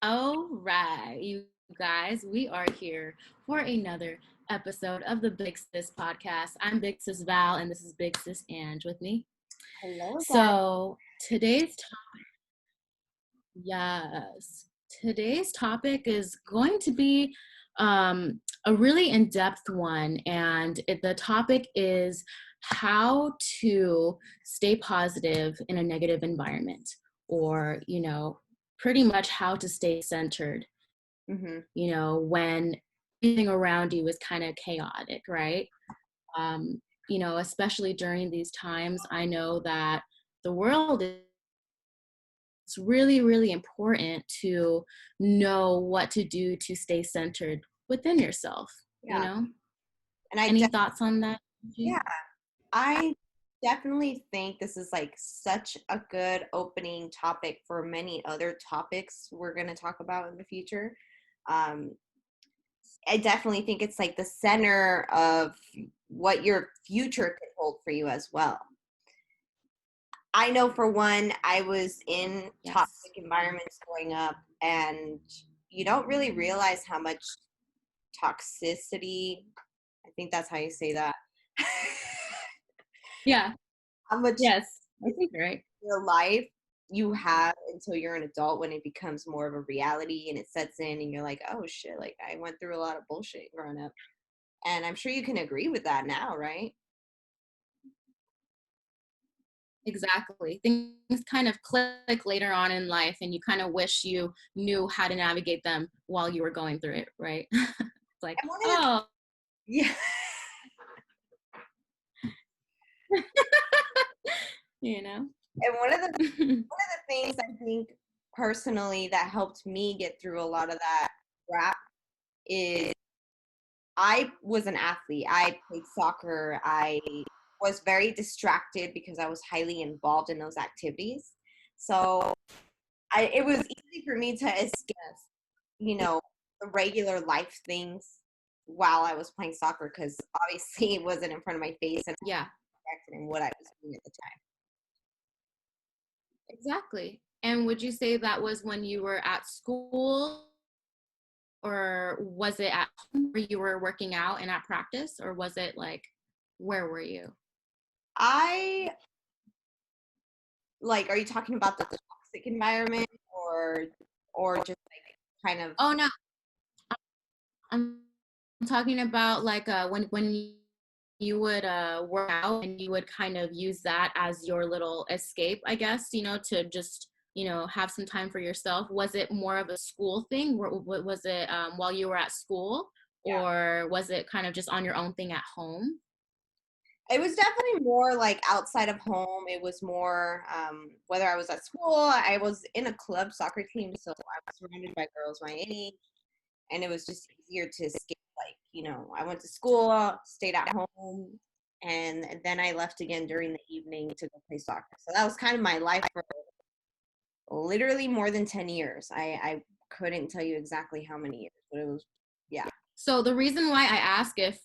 All right, you guys, we are here for another episode of the Big Sis podcast. I'm Big Sis Val, and this is Big Sis Ange with me. Hello, guys. So yes, today's topic is going to be a really in-depth one, and the topic is how to stay positive in a negative environment, or pretty much how to stay centered when everything around you is kind of chaotic, right? Especially during these times, I know that the world is it's really, really important to know what to do to stay centered within yourself, Yeah, and Any thoughts on that? yeah, I definitely think this is like such a good opening topic for many other topics we're going to talk about in the future. Um, I definitely think it's like the center of what your future could hold for you as well. I know for one, I was in Yes. toxic environments growing up, and you don't really realize how much toxicity, I think that's how you say that. Yeah. How much Yes. I think you're right. your life you have until you're an adult, when it becomes more of a reality and it sets in and you're like, oh shit, like I went through a lot of bullshit growing up. And I'm sure you can agree with that now, right? Exactly. Things kind of click later on in life, and you kind of wish you knew how to navigate them while you were going through it, right? It's like, And one of the oh, yeah, you know? and one of the things I think personally that helped me get through a lot of that crap is I was an athlete. I played soccer. I was very distracted because I was highly involved in those activities. So it was easy for me to escape, the regular life things while I was playing soccer, because obviously it wasn't in front of my face and Yeah, in what I was doing at the time. exactly. And would you say that was when you were at school, or was it at home where you were working out and at practice, or was it like, where were you? I like, are you talking about the toxic environment, or just like kind of Oh no, I'm talking about like when you would work out and you would kind of use that as your little escape, I guess, to just have some time for yourself. Was it more of a school thing? Was it while you were at school, yeah. or was it kind of just on your own thing at home? It was definitely more like outside of home. It was more whether I was at school, I was in a club soccer team, so I was surrounded by girls my age, and it was just easier to escape. Like, I went to school, stayed at home, and then I left again during the evening to go play soccer. So that was kind of my life for literally more than 10 years. I couldn't tell you exactly how many years, but it was, yeah. So the reason why I ask if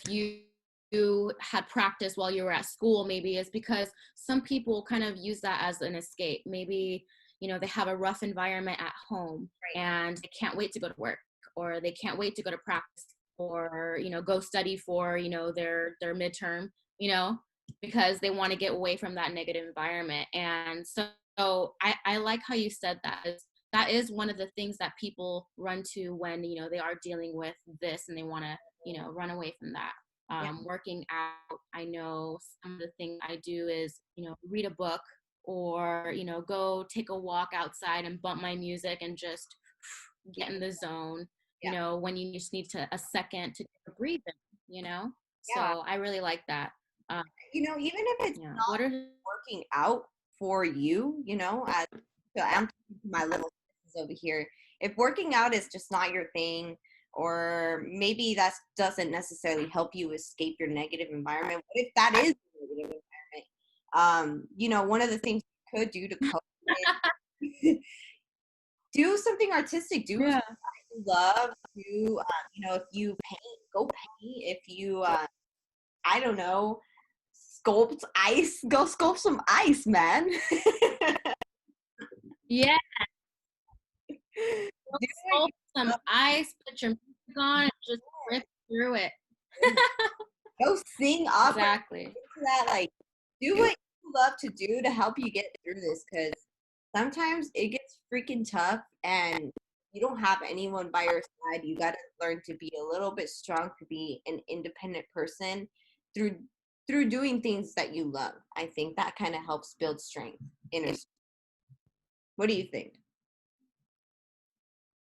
you had practice while you were at school maybe is because some people kind of use that as an escape. Maybe, they have a rough environment at home Right. and they can't wait to go to work, or they can't wait to go to practice, or, go study for, their midterm, because they want to get away from that negative environment. And so I like how you said that. That is one of the things that people run to when they are dealing with this and they want to run away from that. Yeah. Working out, I know some of the things I do is read a book, or go take a walk outside and bump my music and just get in the zone, Yeah. when you just need a second to breathe in, Yeah. so I really like that. Even if it's Yeah, not what are working out for you, so I'm talking to my little sisters over here. If working out is just not your thing, or maybe that doesn't necessarily help you escape your negative environment, what if that is a negative environment? One of the things you could do to cope is do something artistic, do Yeah. something you love, do, if you paint, go paint. If you, I don't know, sculpt ice, go sculpt some ice, man. Yeah, Go Do sculpt it. some ice, put your music on, and just rip through it. Go sing opera Exactly. into that. Like, do what you love to do to help you get through this, because sometimes it gets freaking tough and you don't have anyone by your side. You got to learn to be a little bit strong, to be an independent person through doing things that you love. I think that kind of helps build strength, inner strength. What do you think?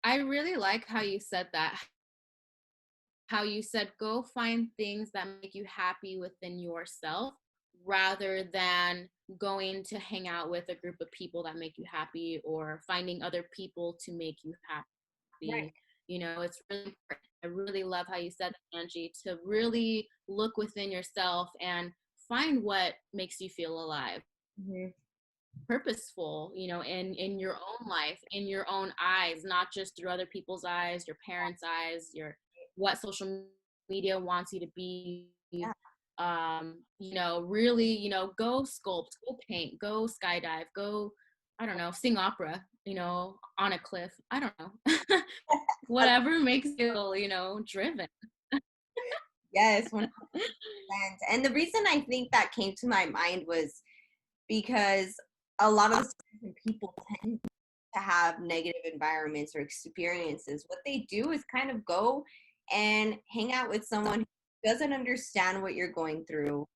I really like how you said that. How you said go find things that make you happy within yourself rather than going to hang out with a group of people that make you happy or finding other people to make you Right. happy. You know, it's really important. I really love how you said that, Angie, to really look within yourself and find what makes you feel alive, Mm-hmm. purposeful, you know, in your own life, in your own eyes, not just through other people's eyes, your parents' eyes, your what social media wants you to be. Yeah. You know, really, you know, go sculpt, go paint, go skydive, go, I don't know, sing opera, you know, on a cliff. I don't know. Whatever makes you feel, you know, driven. Yes, 100%. And the reason I think that came to my mind was because a lot of the times people tend to have negative environments or experiences, what they do is kind of go and hang out with someone who doesn't understand what you're going through.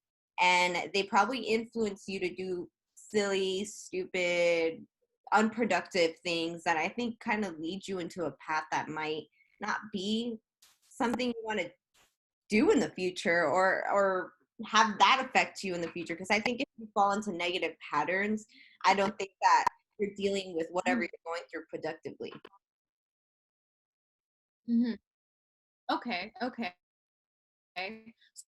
And they probably influence you to do silly, stupid, unproductive things that I think kind of lead you into a path that might not be something you want to do in the future, or have that affect you in the future. Because I think if you fall into negative patterns, I don't think that you're dealing with whatever you're going through productively. Mm-hmm. Okay, okay.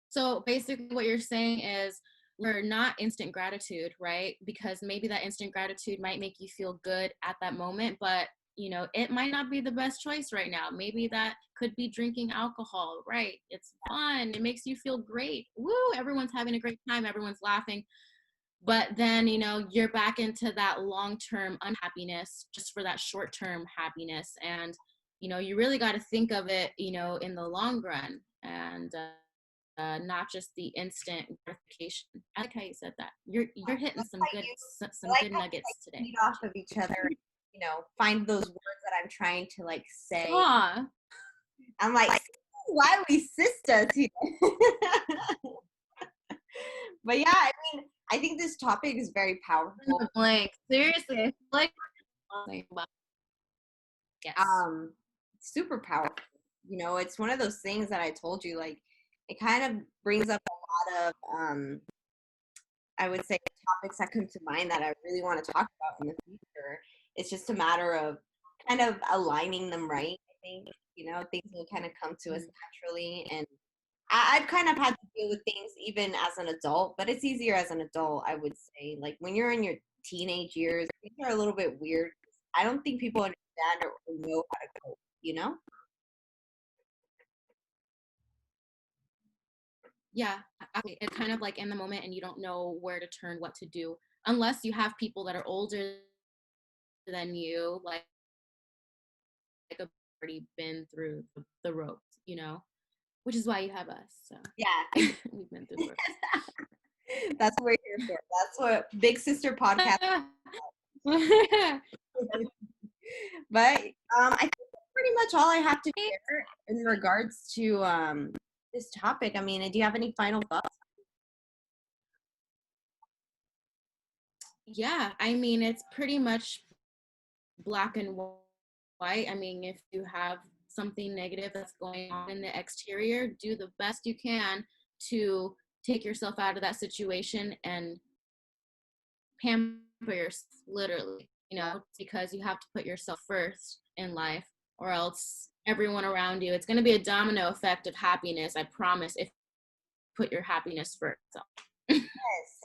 So basically, what you're saying is we're not instant gratitude, right? Because maybe that instant gratitude might make you feel good at that moment, but you know, it might not be the best choice right now. Maybe that could be drinking alcohol, right? It's fun. It makes you feel great. Woo, everyone's having a great time. Everyone's laughing. But then, you know, you're back into that long-term unhappiness just for that short-term happiness. And, you know, you really got to think of it, you know, in the long run. And not just the instant gratification. I like how you said that. You're hitting some good I some like good how we nuggets today. feed off of each other, find those words that I'm trying to like say. Aw, I'm like, why we sisters here? But yeah, I mean, I think this topic is very powerful. blank. Seriously, like yes. Um, Super powerful. It's one of those things that I told you, like, it kind of brings up a lot of I would say topics that come to mind that I really want to talk about in the future. It's just a matter of kind of aligning them right. I think, things will kind of come to us naturally. And I've kind of had to deal with things even as an adult, but it's easier as an adult, I would say. Like when you're in your teenage years, things are a little bit weird. I don't think people understand or know how to cope. Yeah, it's kind of like in the moment and you don't know where to turn, what to do, unless you have people that are older than you, like already been through the ropes, you know, which is why you have us. So Yeah, we've been through the ropes. that's what we're here for. That's what Big Sister Podcast. But I think that's pretty much all I have to share in regards to this topic. I mean, do you have any final thoughts? Yeah, I mean, it's pretty much black and white. I mean, if you have something negative that's going on in the exterior, do the best you can to take yourself out of that situation and pamper yourself, literally, you know, because you have to put yourself first in life, or else everyone around you, it's going to be a domino effect of happiness. I promise, if you put your happiness first. So. Yes,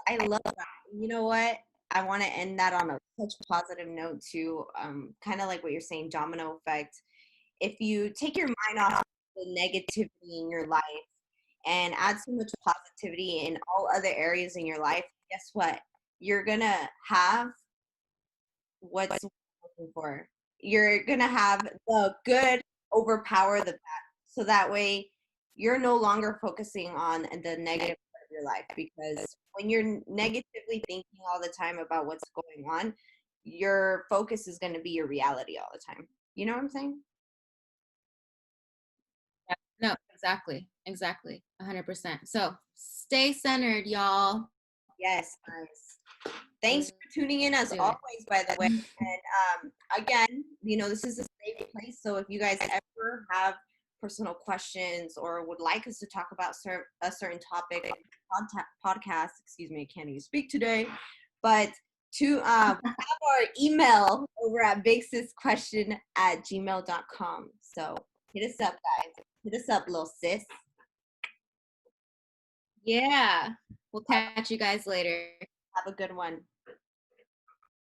I love that. You know what? I want to end that on a such positive note too. Kind of like what you're saying, domino effect. If you take your mind off the negativity in your life and add so much positivity in all other areas in your life, guess what? You're gonna have what's you're looking for. you're gonna have the good overpower the bad. So that way you're no longer focusing on the negative part of your life, because when you're negatively thinking all the time about what's going on, your focus is going to be your reality all the time. You know what I'm saying? No, exactly. Exactly. 100%. So stay centered, y'all. Yes, guys. Thanks for tuning in as Do it. always, by the way. And again, this is a safe place. So if you guys ever have personal questions or would like us to talk about a certain topic podcast, excuse me, I can't even speak today, but to have our email over at bigsisquestion@gmail.com. So hit us up, guys. Hit us up, little sis. Yeah. We'll catch you guys later. Have a good one.